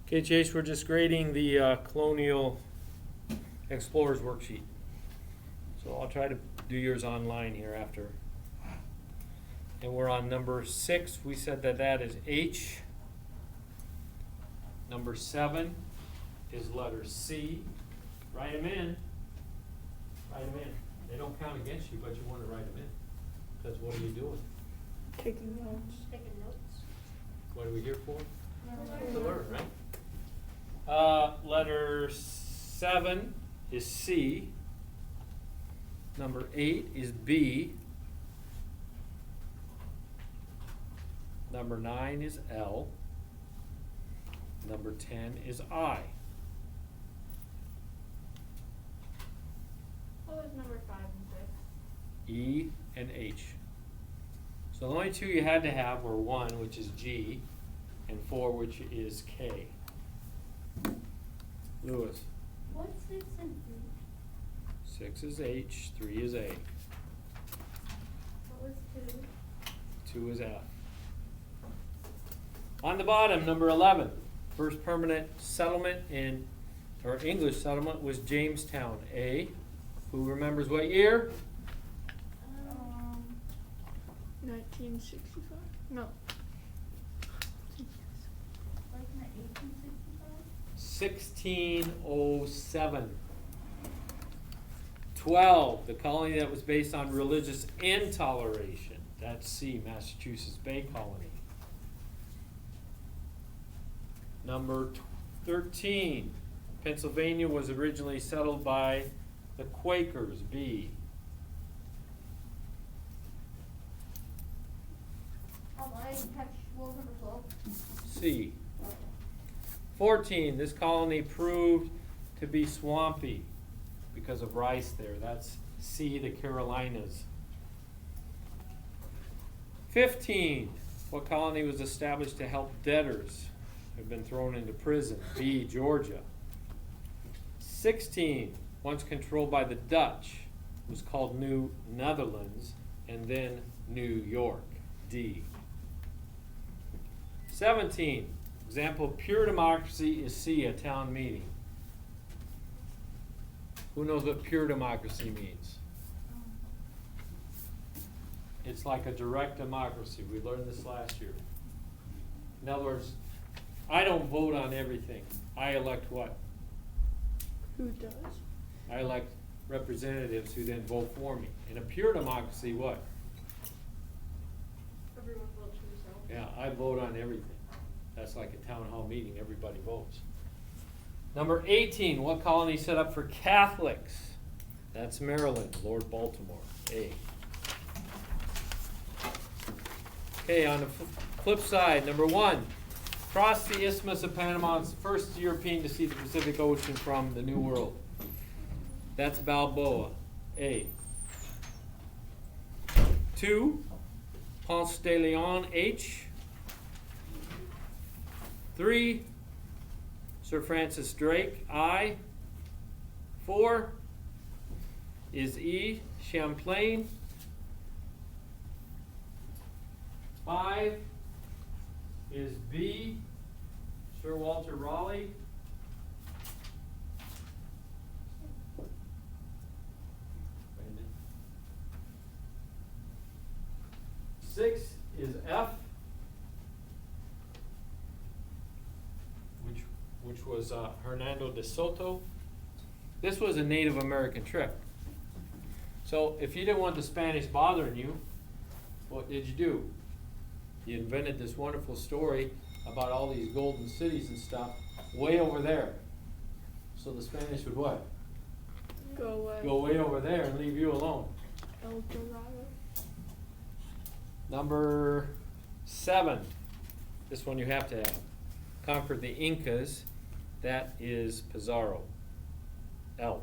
Okay, Chase, we're just grading the Colonial Explorers worksheet. So I'll try to do yours online here after. And we're on number 6. We said that that is H. Number 7 is letter C. Write them in. Write them in. They don't count against you, but you want to write them in. Because what are you doing? Taking notes. Taking notes. What are we here for? To Learn. learn, right? Letter 7 is C. Number 8 is B. Number 9 is L. Number 10 is I. What was number 5 and 6? E and H. So the only two you had to have were 1, which is G, and 4, which is K. Lewis. What's 6 and 6 is H, 3 is A, 3? What was 2? 2 is F. On the bottom, number 11, first permanent settlement or English settlement was Jamestown. A. Who remembers what year? 1965? No. Wasn't it 1865? 1607. 12, the colony that was based on religious intoleration. That's C, Massachusetts Bay Colony. Number 13, Pennsylvania was originally settled by the Quakers. B. I didn't catch what was number 12. C. 14, this colony proved to be swampy because of rice there. That's C, the Carolinas. 15, what colony was established to help debtors who have been thrown into prison? B, Georgia. 16, once controlled by the Dutch, was called New Netherlands and then New York. D. 17, example of pure democracy is C, a town meeting. Who knows what pure democracy means? It's like a direct democracy. We learned this last year. In other words, I don't vote on everything. I elect what? Who does? I elect representatives who then vote for me. In a pure democracy, what? Everyone votes for themselves. Yeah, I vote on everything. That's like a town hall meeting, everybody votes. Number 18, what colony set up for Catholics? That's Maryland, Lord Baltimore, A. Okay, on the flip side, number 1, crossed the Isthmus of Panama, it's the first European to see the Pacific Ocean from the New World. That's Balboa, A. 2, Ponce de Leon, H. 3, Sir Francis Drake, I. 4 is E, Champlain. 5 is B, Sir Walter Raleigh. 6 is F, which was Hernando de Soto. This was a Native American trip. So if you didn't want the Spanish bothering you, what did you do? You invented this wonderful story about all these golden cities and stuff way over there. So the Spanish would what? Go away. Go way over there and leave you alone. El Dorado. Number 7, this one you have to have. Conquered the Incas, that is Pizarro, L.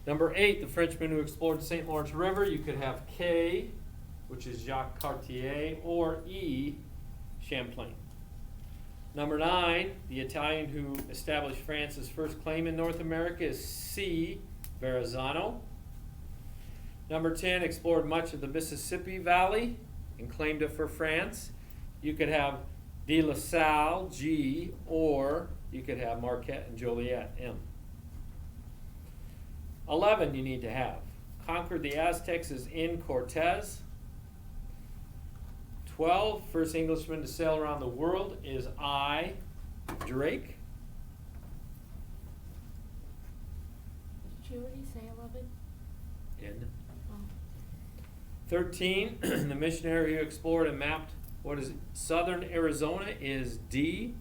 Number 8, the Frenchman who explored the St. Lawrence River, you could have K, which is Jacques Cartier, or E, Champlain. Number 9, the Italian who established France's first claim in North America is C, Verrazano. Number 10, explored much of the Mississippi Valley and claimed it for France. You could have De La Salle, G, or you could have Marquette and Joliet, M. 11 you need to have. Conquered the Aztecs is in Cortez. 12, first Englishman to sail around the world is I, Drake. Did you already say 11? In. Oh. 13, the missionary who explored and mapped what is southern Arizona is D.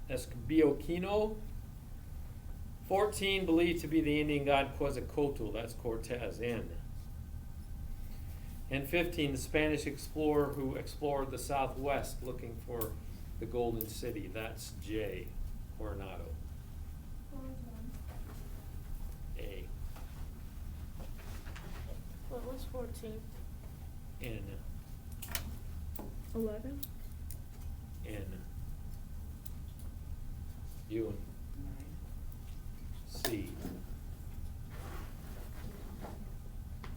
Escobedo. 14, believed to be the Indian god Quetzalcoatl, that's Cortez, N. And 15, the Spanish explorer who explored the Southwest looking for the Golden City, that's J. Coronado, A. What was 14? N. 11. N. U. C.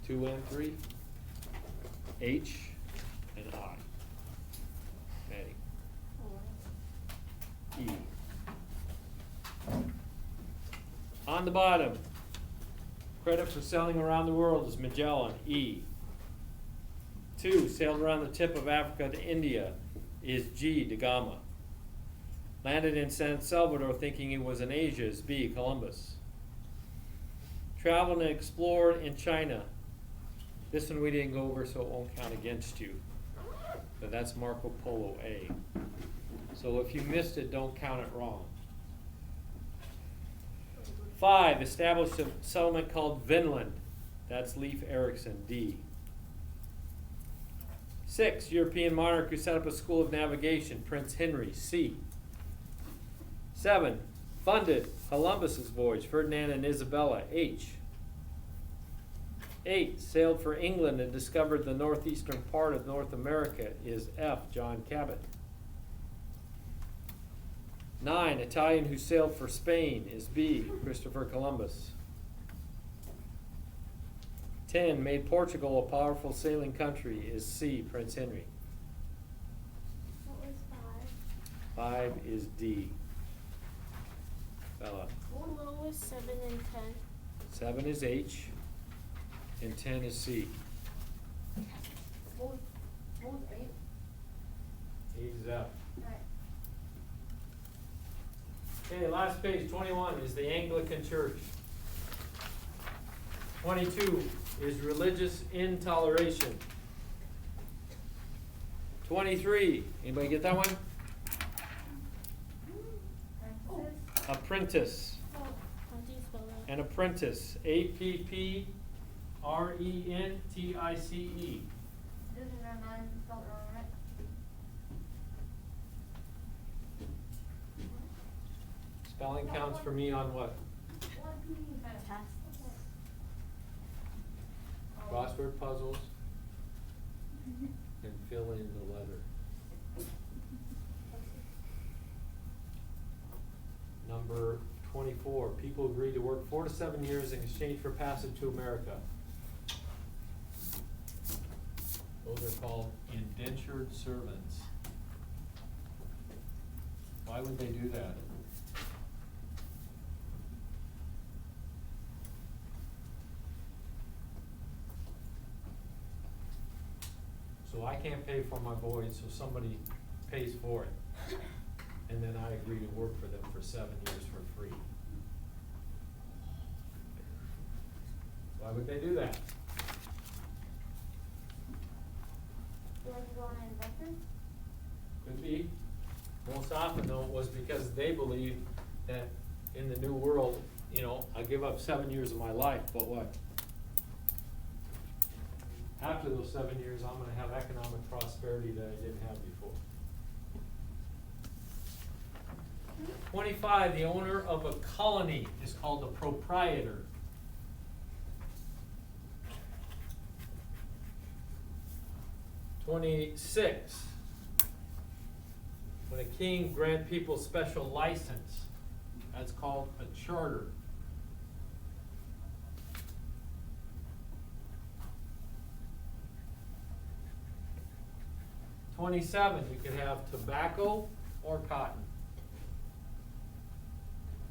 2 and 3. H and I. Okay. E. On the bottom, credit for sailing around the world is Magellan, E. 2, sailed around the tip of Africa to India is G, da Gama. Landed in San Salvador thinking he was in Asia is B, Columbus. Traveled and explored in China. This one we didn't go over, so it won't count against you. But that's Marco Polo, A. So if you missed it, don't count it wrong. 5, established a settlement called Vinland. That's Leif Erikson, D. 6, European monarch who set up a school of navigation, Prince Henry, C. 7, funded Columbus's voyage, Ferdinand and Isabella, H. 8, sailed for England and discovered the northeastern part of North America is F, John Cabot. 9, Italian who sailed for Spain is B, Christopher Columbus. 10, made Portugal a powerful sailing country is C, Prince Henry. What was 5 is D. Bella. What was 7 and 10? 7 is H, and 10 is C. What was 8? 8 is F. Alright. Okay, last page, 21 is the Anglican Church. 22 is religious intoleration. 23, anybody get that one? Parenthesis. Apprentice. Oh, How do you spell that? An apprentice, Apprentice. this is our 9 spelled wrong, right? Spelling counts for me on what? Test. Crossword puzzles and fill in the letter. Number 24, people agreed to work 4 to 7 years in exchange for passage to America. Those are called indentured servants. Why would they do that? So I can't pay for my voyage, so somebody pays for it. And then I agree to work for them for 7 years for free. Why would they do that? Do I have to go on an adventure? Could be. Most often though, it was because they believed that in the new world, you know, I give up 7 years of my life, but what? After those 7 years, I'm gonna have economic prosperity that I didn't have before. 25, the owner of a colony is called a proprietor. 26, when a king grant people special license, that's called a charter. 27, 27, you could have tobacco or cotton.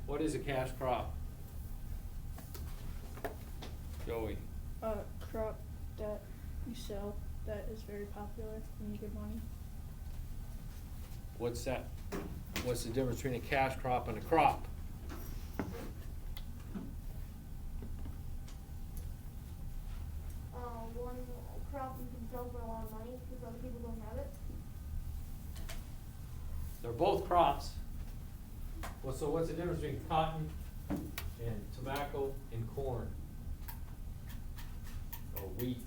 What is a cash crop? Joey. A crop that you sell that is very popular and you get money. What's that? What's the difference between a cash crop and a crop? One crop you can sell for a lot of money because other people don't have it. They're both crops. Well, so what's the difference between cotton and tobacco and corn? Or wheat?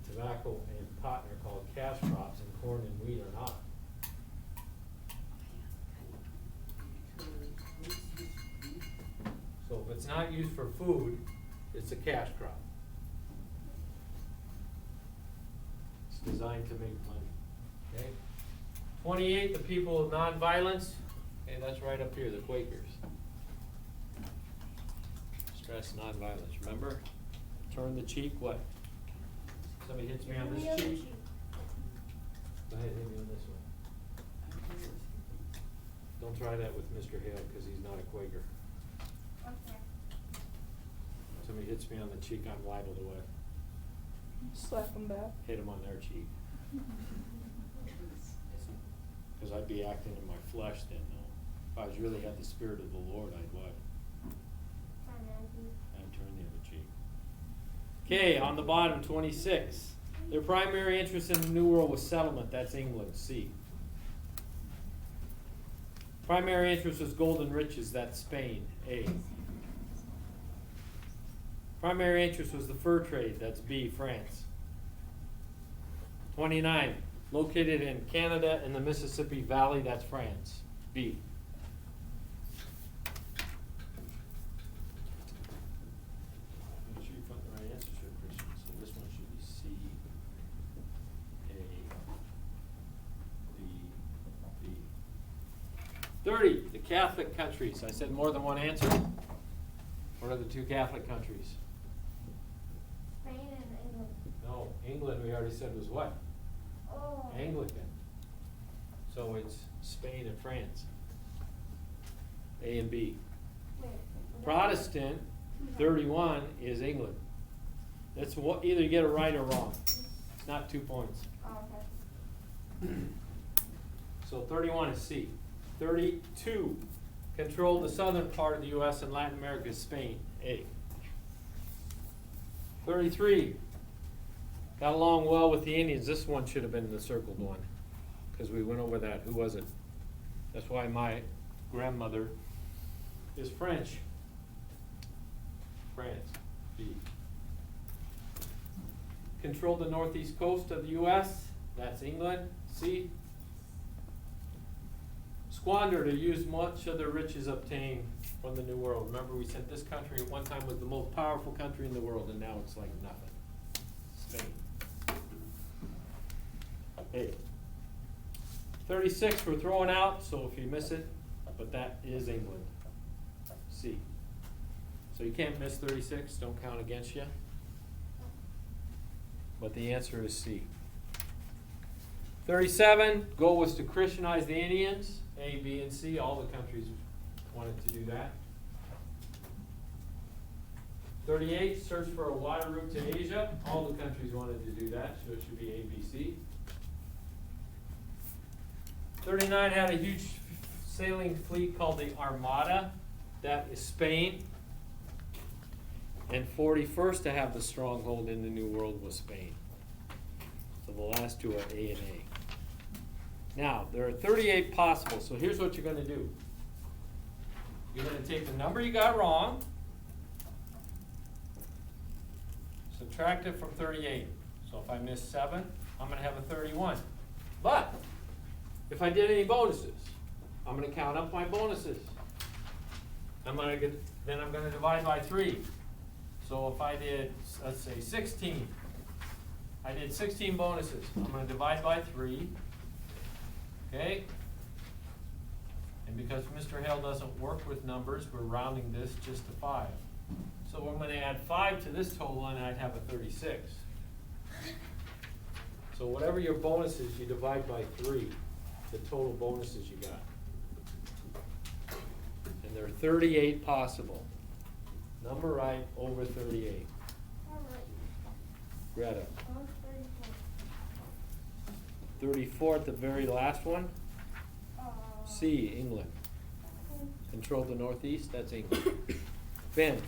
Tobacco and cotton are called cash crops, and corn and wheat are not. So if it's not used for food, it's a cash crop. It's designed to make money. Okay? 28, the people of nonviolence. Okay, that's right up here, the Quakers. Stress nonviolence. Remember? Turn the cheek, what? Somebody hits me on this cheek. Go ahead, hit me on this one. Don't try that with Mr. Hale, because he's not a Quaker. Okay. Somebody hits me on the cheek, I'm liable to what? Slap them back. Hit him on their cheek. Because I'd be acting in my flesh then, though. If I was really had the Spirit of the Lord, I'd what? I'd turn the other cheek. Okay, on the bottom, 26. Their primary interest in the New World was settlement. That's England, C. Primary interest was gold and riches. That's Spain, A. Primary interest was the fur trade. That's B, France. 29. Located in Canada in the Mississippi Valley. That's France, B. Make sure you put the right answers here, Christian. So this one should be C, A, B, B. 30. The Catholic countries. I said more than one answer. What are the two Catholic countries? Spain and England. No, England we already said was what? Oh. Anglican. So it's Spain and France. A and B. Wait. Protestant, 31, is England. That's what, either you get it right or wrong. It's not 2 points. Oh, okay. So 31 is C. 32, controlled the southern part of the U.S. and Latin America is Spain, A. 33, got along well with the Indians. This one should have been the circled one, because we went over that. Who was it? That's why my grandmother is French. France, B. Controlled the northeast coast of the U.S. That's England, C. Squandered or used much of the riches obtained from the New World. Remember, we said this country at one time was the most powerful country in the world, and now it's like nothing. Spain. A. 36 we're throwing out, so if you miss it, but that is England. C. So you can't miss 36, don't count against you. But the answer is C. 37, goal was to Christianize the Indians. A, B, and C, all the countries wanted to do that. 38, search for a water route to Asia. All the countries wanted to do that, so it should be A, B, C. 39 had a huge sailing fleet called the Armada. That is Spain. And 41st to have the stronghold in the New World was Spain. So the last two are A and A. Now, there are 38 possible, so here's what you're going to do. You're going to take the number you got wrong, subtract it from 38. So if I miss 7, I'm going to have a 31. But if I did any bonuses, I'm going to count up my bonuses. Then I'm going to divide by 3. So if I did, let's say 16, I did 16 bonuses. I'm going to divide by 3. Okay? And because Mr. Hale doesn't work with numbers, we're rounding this just to 5. So I'm going to add 5 to this total, and I'd have a 36. So whatever your bonus is, you divide by 3, the total bonuses you got. And there are 38 possible. Number right over 38. Alright. Greta. I was 34. 34th, the very last one. C, England. Okay. Control the Northeast, that's England. Ben,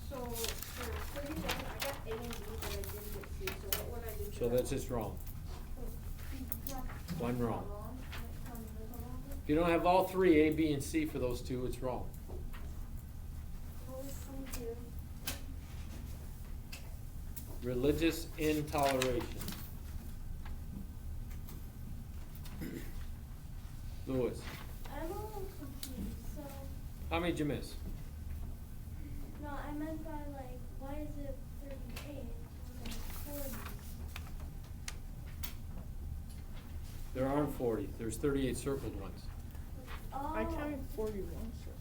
So for 37, I got A and B, but I didn't get C, so what would I do? so that's just wrong. One wrong. If you don't have all 3, A, B, and C for those 2, it's wrong. Religious intoleration. Lewis, I'm a little confused, so, how many did you miss? no, I meant by like, why is it 38 and 40? There aren't 40, there's 38 circled ones. Oh. I counted 41 circles.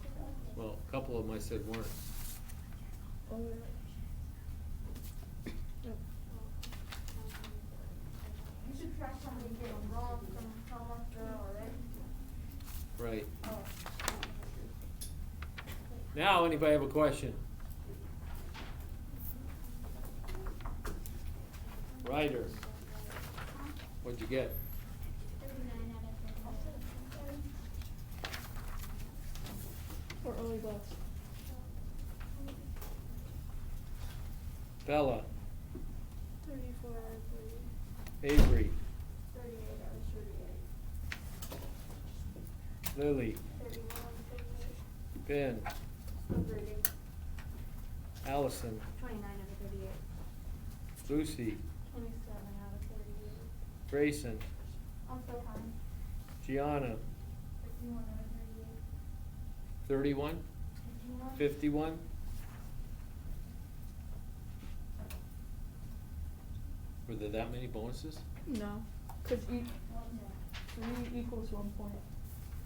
Well, a couple of them I said weren't. Oh, yeah. Yep. You should track how many get wrong from how much there are, right? Right. Oh. Now, anybody have a question? Ryder, what'd you get? 39 out of 39. Or early bucks. Bella, 34 out of 30. Avery, 38 out of 38. Lily, 31 out of 38. Ben, Still grading. Allison, 29 out of 38. Lucy, 27 out of 38. Grayson, I'm so high. Gianna, 51 out of 38. 31, 51. 51. Were there that many bonuses? No, cause each, What was that? 3 equals 1 point.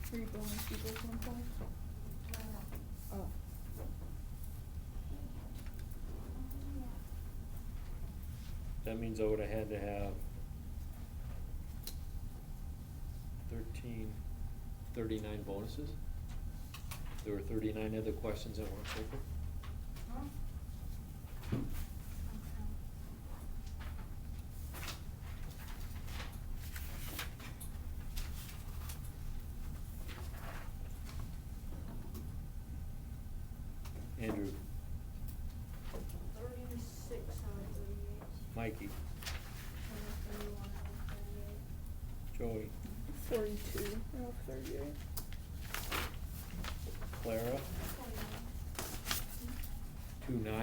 3 bonus equals 1 point. Oh. That means I would have had to have 39 bonuses? There were 39 other questions that weren't circled? Huh? Andrew, 36 out of 38. Mikey, 31 out of 38. Joey, 42 out of 38. Clara, 29, Yeah,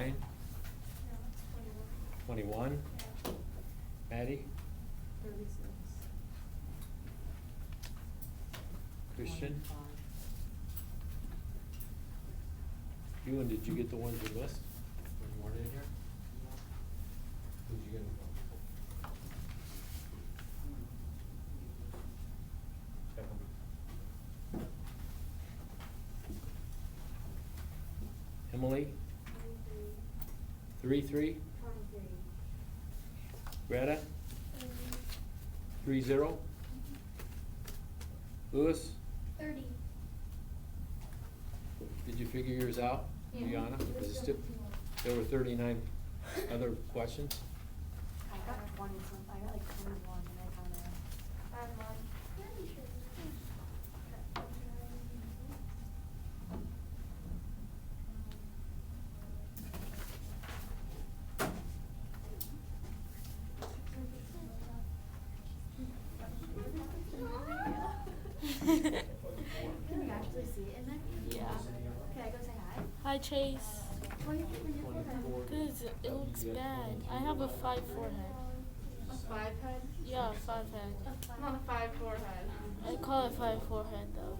21. 21, Yeah. Maddie, 36. Christian. Ewan, did you get the ones you missed when you weren't in here? Who'd you get them from? Check 'em. Emily, 23. 3-3, 23. Greta, 3-0, Lewis, 30. did you figure yours out, Yeah. Gianna? There's Was it still still, 2 there were 39 other questions? I got 20 some, I got like 21 and I kind of. I have mine. Can you actually see it in there? Yeah. Can I go say hi? Hi, Chase. What do you think when you're 24. Cause it looks bad. I have a 5 forehead. A 5 head? Yeah, 5 head. Not a 5 forehead. I call it 5 forehead though.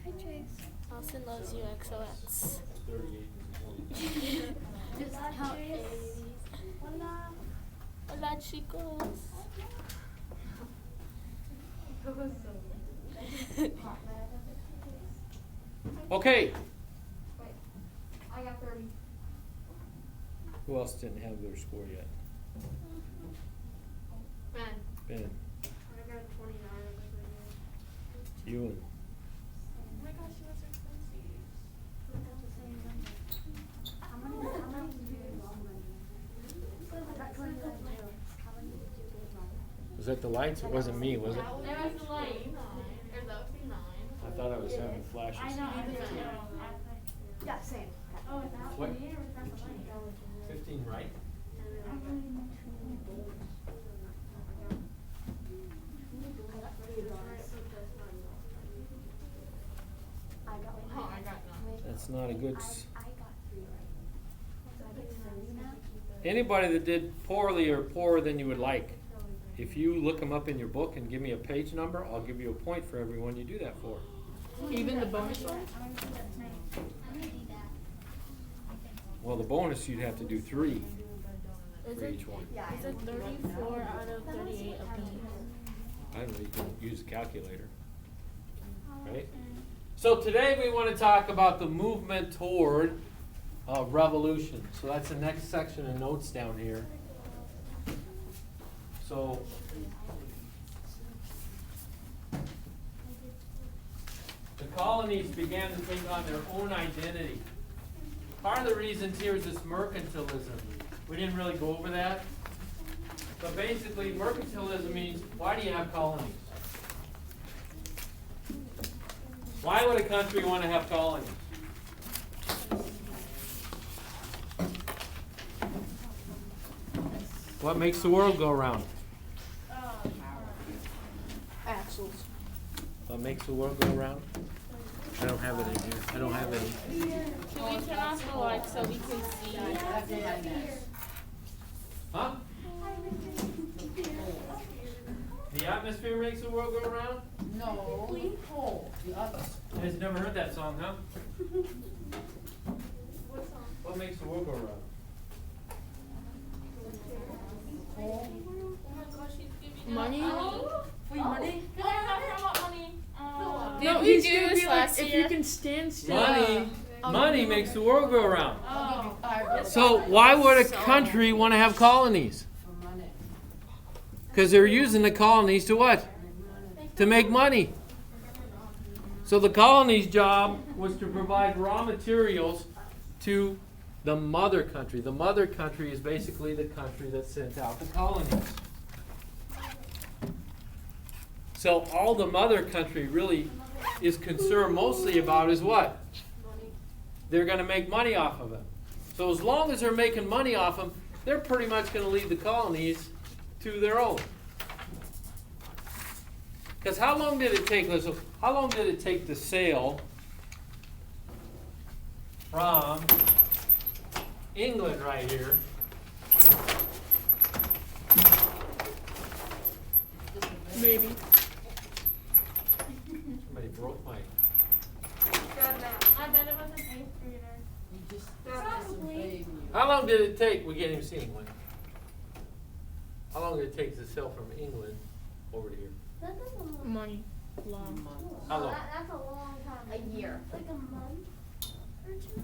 Hi Chase. Austin loves you, XOX. 38 and 20. Just count A's. Hola. Hola, chicos. That was so Okay, Wait, I got 30. who else didn't have their score yet? Ben. Ben, I got 29 on this video. Ewan. Oh my gosh, you guys are expensive. How many did you get wrong, I got 29 too. How many did you get wrong? Was that the lights? It wasn't me, was it? That would That be was the light. 29. Or that would be 9. I thought I was having flashes. I know, I did too. Yeah, same. Oh, is that What? me or is that the light? 15 right? I got one. Oh, I got 9. That's not a good. I got 3 right. So I get 30 now? Anybody that did poorly or poorer than you would like, if you look them up in your book and give me a page number, I'll give you a point for everyone you do that for. Even the bonus ones? I'm gonna do that. Well, the bonus you'd have to do 3 Is for it, each one. Yeah. is it 34 out of 38 of these? I don't know, you can use a calculator. Right? So today we want to talk about the movement toward revolution. So that's the next section of notes down here. So the colonies began to take on their own identity. Part of the reasons here is this mercantilism. We didn't really go over that. But basically, mercantilism means, why do you have colonies? Why would a country want to have colonies? What makes the world go round? Axles. What makes the world go round? I don't have it in here. I don't have any. Can we turn off the lights so we can see? Huh? The atmosphere makes the world go round? No, pole, the other. You guys never heard that song, huh? What song? What makes the world go round? Pole. Oh my gosh, he's giving Money? Free money? Can I have from what money? No, we he's do gonna this be like, last if year? you can stand still. Money makes the world go round. I'll give you 5 So why would a country want to have colonies? for money. Because they're using the colonies to what? To make money. So the colony's job was to provide raw materials to the mother country. The mother country is basically the country that sent out the colonies. So all the mother country really is concerned mostly about is what? They're going to make money off of it. So as long as they're making money off them, they're pretty much going to leave the colonies to their own. Because how long did it take? So how long did it take to sail from England right here Maybe. Somebody broke my. God, Matt. I bet it was an 8th grader. You just Probably. disobeyed me. How long did it take? We can't even see England. How long did it take to sail from England over to here? That doesn't look Money. Long. How long? That's a long time. a year. Like a month or 2?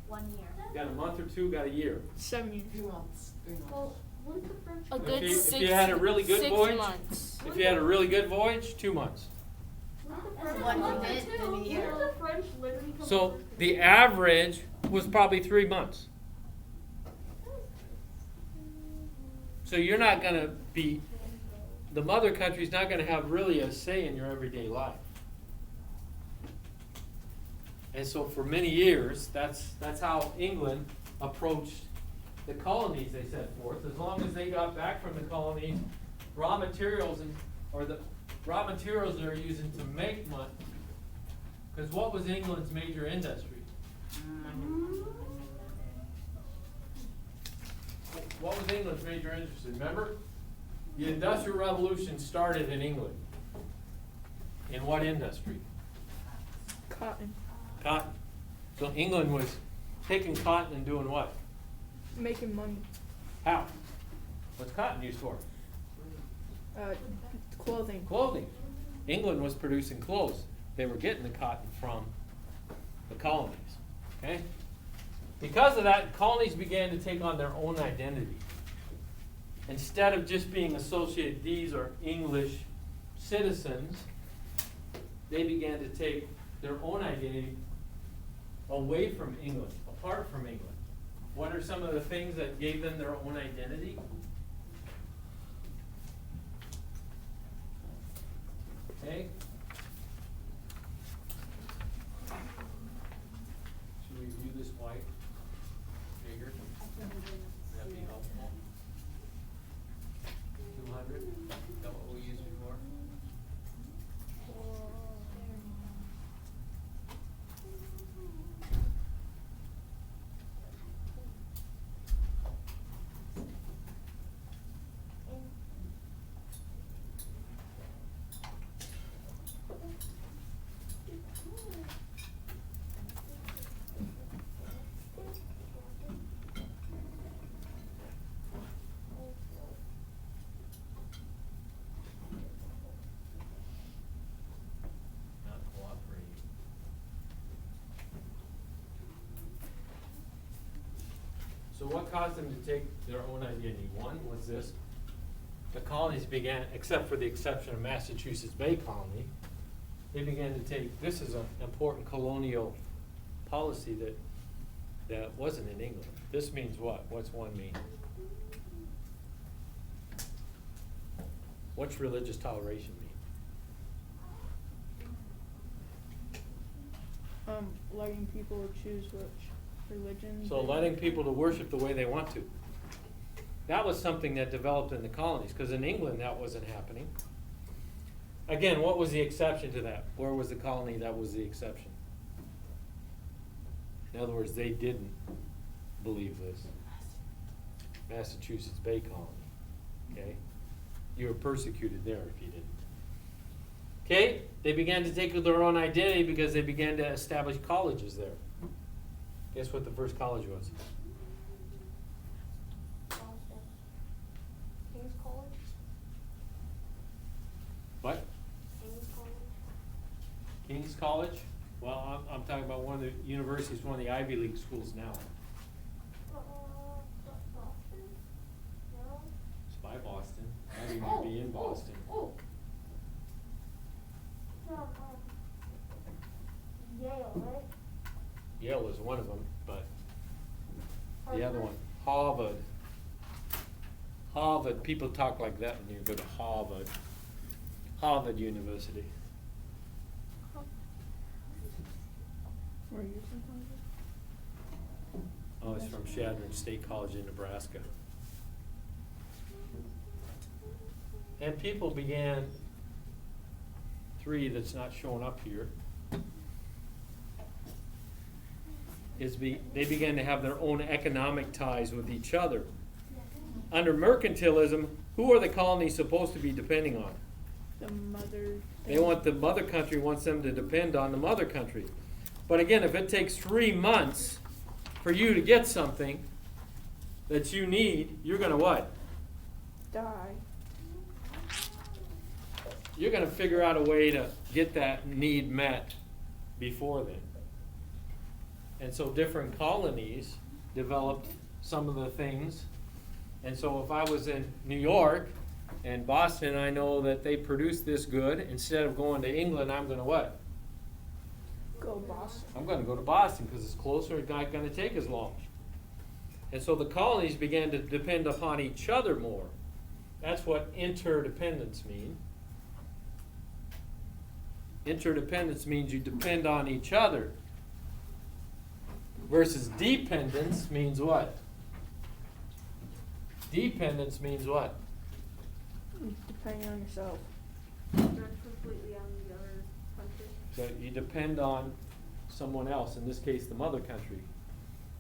1 year. Got a month or 2, got a year. 7 years. 3 months, 3 months. Well, when's the French? A If good you- if 6 you had a really good 6 voyage, months. If you had a really good voyage, 2 months. When's the That's French? one Month or minute two? in a year. When did the French literally come So over? the average was probably 3 months. So you're not going to be, the mother country's not going to have really a say in your everyday life. And so for many years, that's how England approached the colonies they set forth. As long as they got back from the colonies, raw materials or the raw materials they're using to make money. Because what was England's major industry? What was England's major industry? Remember? The Industrial Revolution started in England. In what industry? Cotton. Cotton. So England was taking cotton and doing what? Making money. How? What's cotton used for? Clothing. Clothing. England was producing clothes. They were getting the cotton from the colonies. Okay? Because of that, colonies began to take on their own identity. instead of just being associated, these are English citizens, they began to take their own identity away from England, apart from England. What are some of the things that gave them their own identity? Okay? Should we view this white bigger? That'd be helpful. 200, is that what we used before? Not cooperating. So what caused them to take their own identity? One was this: the colonies began, except for the exception of Massachusetts Bay Colony, they began to take, this is an important colonial policy that wasn't in England. This means what? What's one mean? What's religious toleration mean? Letting people choose which religion. So they letting want. people to worship the way they want to. That was something that developed in the colonies, because in England that wasn't happening. Again, what was the exception to that? Where was the colony that was the exception? In other words, they didn't believe this. Massachusetts Bay Colony, okay? You were persecuted there if you didn't. Okay, they began to take their own identity because they began to establish colleges there. Guess what the first college was? King's College? What? King's College? King's College? Well, I'm talking about one of the universities, one of the Ivy League schools now. Boston? No? It's by Boston. Not even gonna be in Boston. Oh. Yale, right? Yale is one of them, but the other one, Harvard. Harvard, people talk like that when you go to Harvard. Harvard University. Where you from? Oh, it's from Chadron State College in Nebraska. And people began, three that's not showing up here, they began to have their own economic ties with each other. Under mercantilism, who are the colonies supposed to be depending on? The mother. They want, the mother country wants them to depend on the mother country. But again, if it takes 3 months for you to get something that you need, you're gonna what? Die. You're gonna figure out a way to get that need met before then. And so different colonies developed some of the things. And so if I was in New York and Boston, I know that they produce this good. Instead of going to England, I'm gonna what? Go Boston. I'm gonna go to Boston because it's closer, it's not gonna take as long. And so the colonies began to depend upon each other more. That's what interdependence means. Interdependence means you depend on each other. Versus dependence means what? Dependence means what? Depending on yourself. Depend completely on the other country. So you depend on someone else, in this case the mother country.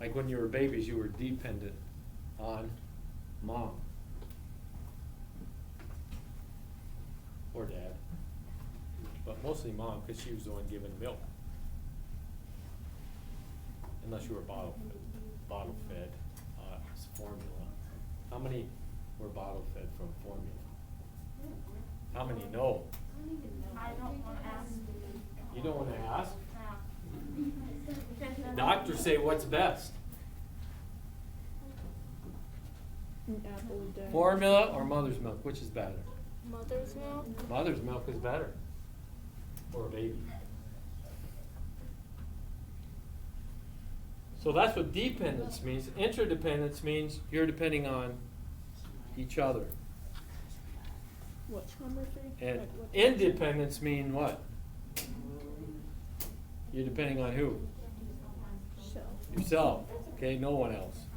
Like when you were babies, you were dependent on mom. Or dad. But mostly mom, because she was the one giving milk. Unless you were bottle fed, it's formula. How many were bottle fed from formula? How many know? I don't want to ask. You don't want to ask? No. Doctors say what's best. An apple a day. Formula or mother's milk? Which is better? Mother's milk? Mother's milk is better for a baby. So that's what dependence means. Interdependence means you're depending on each other. What's number 3? And Like what- independence mean what? You're depending on who? Self. Yourself. Okay, no one else.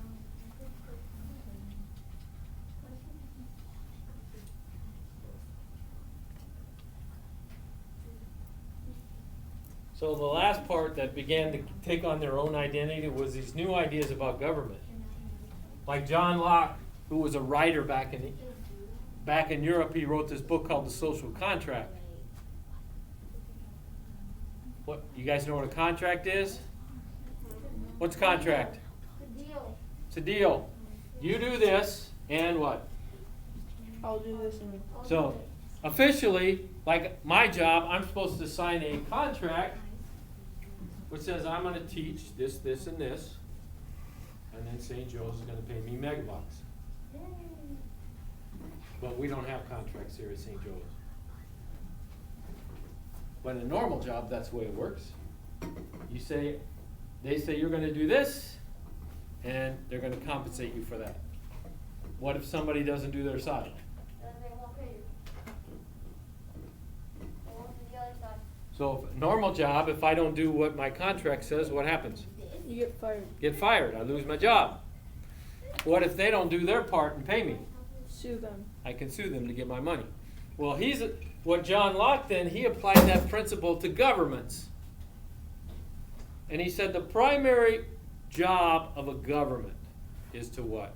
So the last part that began to take on their own identity was these new ideas about government. Like John Locke, who was a writer back in Europe, he wrote this book called The Social Contract. What, you guys know what a contract is? What's a contract? The deal. It's a deal. You do this and what? I'll do this and So officially, like my job, I'm supposed to sign a contract which says I'm going to teach this, this, and this, and then St. Joe's is going to pay me megabucks. But we don't have contracts here at St. Joe's. But in a normal job, that's the way it works. You say, they say you're going to do this, and they're going to compensate you for that. What if somebody doesn't do their side? Then they won't pay you. They won't do the other side. So if a normal job, if I don't do what my contract says, what happens? you get fired. Get fired. I lose my job. What if they don't do their part and pay me? Sue them. I can sue them to get my money. Well, what John Locke then, he applied that principle to governments. And he said the primary job of a government is to what?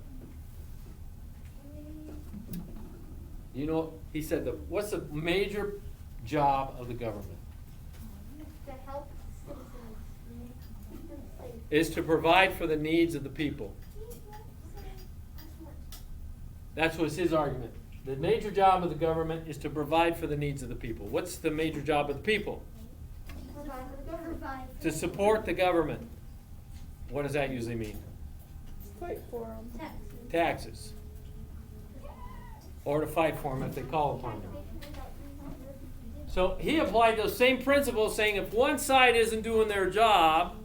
You know, he said, what's the major job of the government? To help citizens keep them safe. Is to provide for the needs of the people. That was his argument. The major job of the government is to provide for the needs of the people. What's the major job of the people? Provide for the government. To support the government. What does that usually mean? Fight for them. Taxes. Or to fight for them if they call upon them. So he applied those same principles, saying if one side isn't doing their job,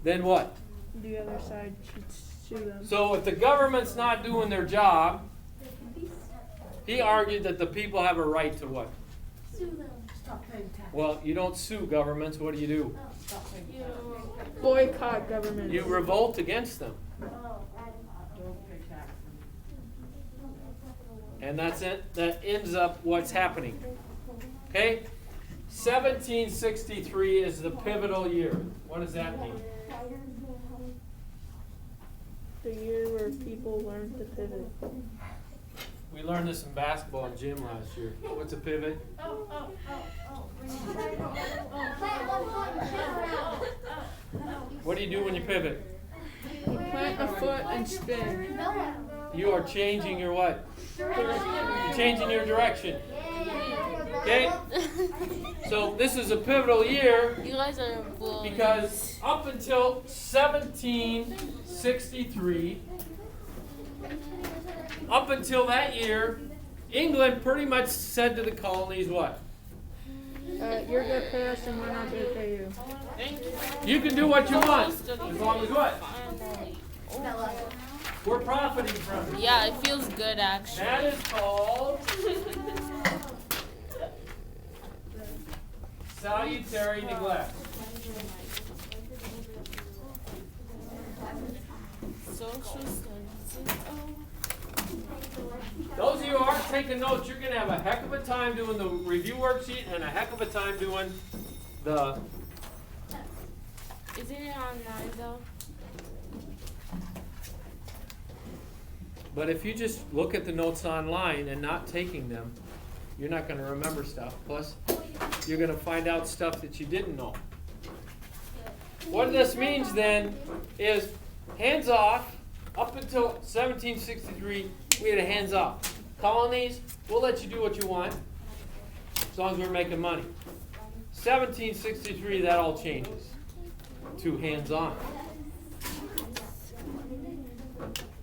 then what? The other side should sue them. So if the government's not doing their job, he argued that the people have a right to what? Sue them. Stop paying tax. Well, you don't sue governments. What do? Stop paying tax. Boycott government. You revolt against them. Don't pay tax. And that's it. That ends up what's happening. Okay? 1763 is the pivotal year. What does that mean? The year where people learn to pivot. We learned this in basketball in gym last year. What's a pivot? What do you do when you pivot? Plant a foot and spin. You are changing your what? You're changing your direction. Okay? So this is a pivotal year You guys are bullies. because up until 1763, up until that year, England pretty much said to the colonies what? You're gonna pay us and we're not gonna pay you. You can do what you want, as long as what? We're profiting from it. Yeah, it feels good actually. That is called salutary neglect. Social studies. Those of you who aren't taking notes, you're going to have a heck of a time doing the review worksheet and a heck of a time doing the... Isn't it online though? But if you just look at the notes online and not taking them, you're not going to remember stuff. Plus, you're going to find out stuff that you didn't know. What this means then is hands off. Up until 1763, we had a hands off. Colonies, we'll let you do what you want as long as we're making money. 1763, that all changes to hands on.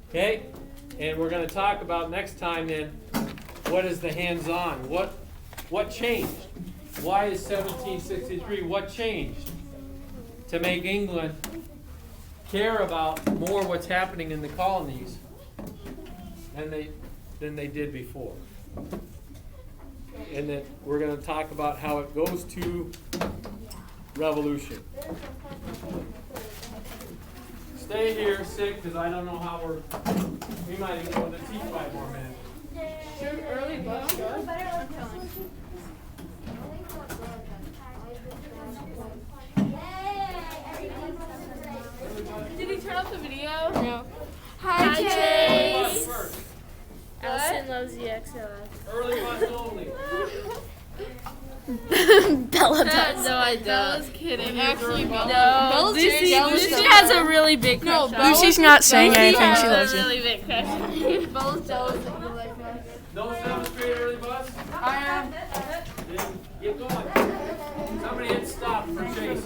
Okay? And we're going to talk about next time then, what is the hands-on? What changed? Why is 1763? What changed to make England care about more what's happening in the colonies than they did before? And then we're going to talk about how it goes to revolution. Stay here, Sig, because I don't know how we might even go to teach 5 more minutes. Should early bus go? I'm telling you. Did he turn off the video? No. Hi, Chase. First, Allison loves the XLS. early bus only. Bella does. No, I don't. Bella's kidding. Actually, No, Lucy has a really big crush on Lucy's not saying anything. She loves a you. really big crush on you. Bella's jealous that you like that. No 7th straight early bus? I am. Then get going. Somebody hit stop for Chase.